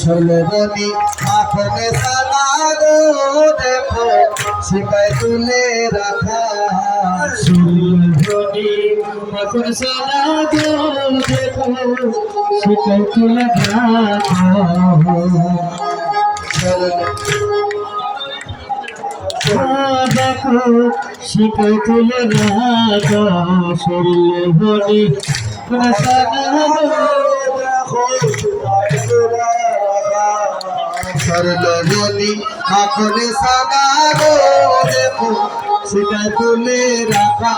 ষোলবনি মাখনে সালা গো দেখো শিকায় তুলে রাখা ষোলবনি মাখনে সালা গো দেখো শিকায় তুলে রাখা দেখো শিকায় তুলে রাখা ষোলবনি মাখনে সালা সরলবনি মাখনে সাদা গো দেখো শিকায় তুলে রাখা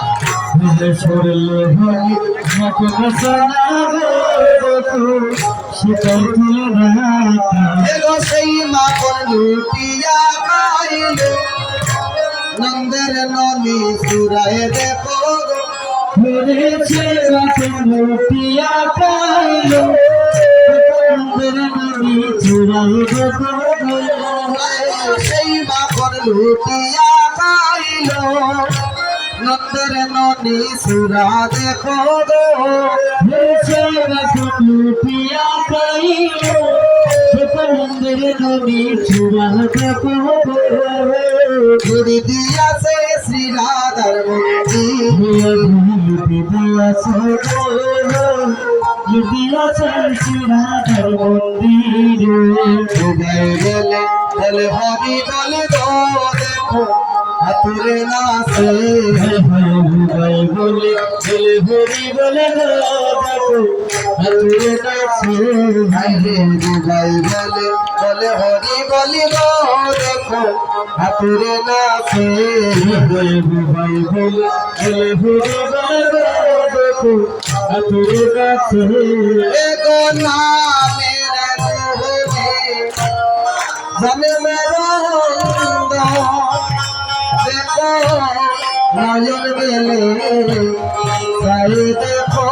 সরলবনি মাখনে সাদা গো দেখো শিকায় তুলে রাখা এলো সেই মাখন লুটিয়া খাইলো নন্দের ননি সুরায় দেখো ঘুরেছে মাখন লুটিয়া খাইলো সেই মাখন লুটিয়া খাইল নন্দের ননি সুরা দেখো গো লুটিয়া খাইল নন্দের ননি সুরা দেখো ঘুরি দিয়াছে শ্রী রাধার মন্দির দিয়াছে রাধার মন্দিরে বলে বলে হরি বলে গো দেখো হাতুরে নাচে বলে বলে হরি বলে গো দেখো হাতুরে নাচে হাইরে ভাই বলে বলে হরি বলি গো দেখো হাতুরে নাচে ভাই বলে বলে হরি বলে গো দেখো হাতুরে নাচে এগো নামের গোহরে জানে মেরা দেখো নয়ন বেলে তাই দেখো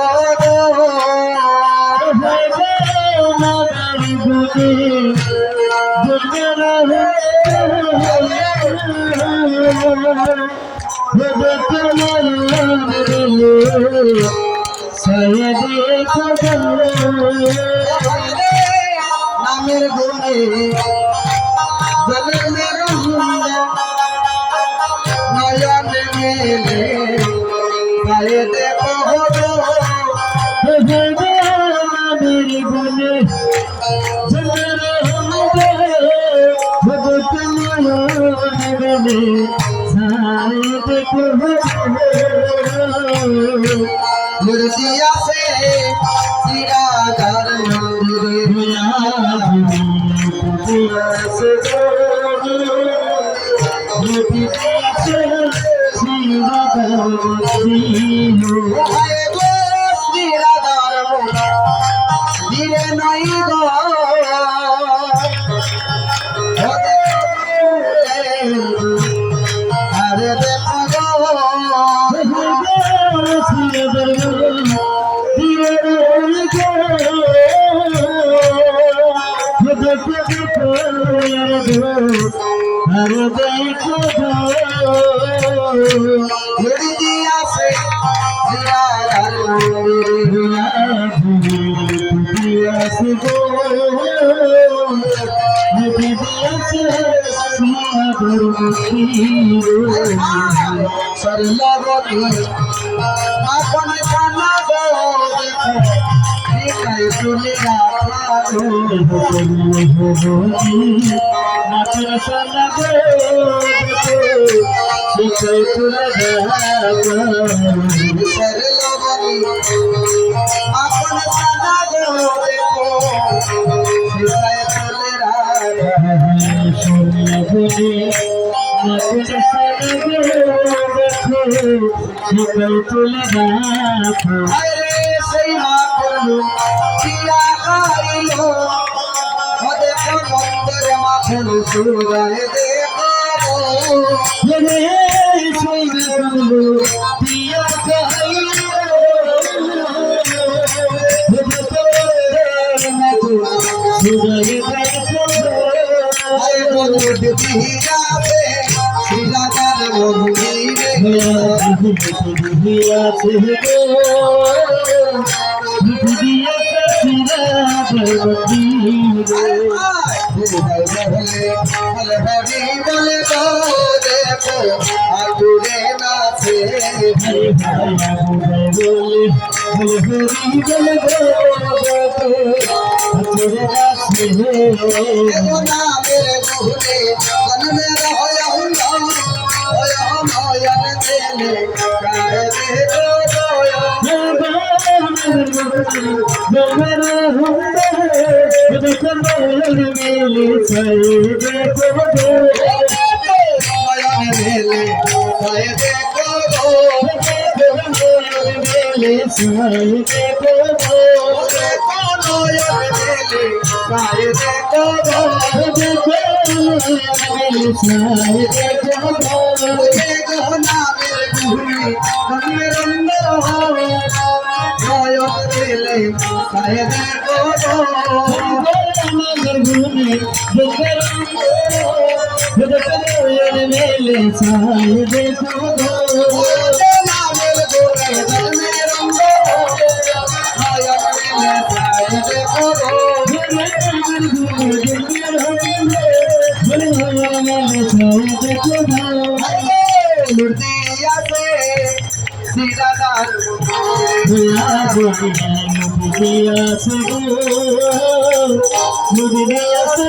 নামের গুণে জন্মের নয়ন মেলে গায়ে দেখো নামের গুণে মূর্তি আছে শ্রীরাধার মন্দিরে শ্রীরাধার মন্দিরে নাই গো আরে দেখো আপনে খানা গো দেখো তুলে রাখা আপন কানা গো দেখো সীতায় তুলে আরে সেই মা করলু পিয়া খাইলো দেখো মন্দির মাখন সুরায় দেখো Mudiyasa,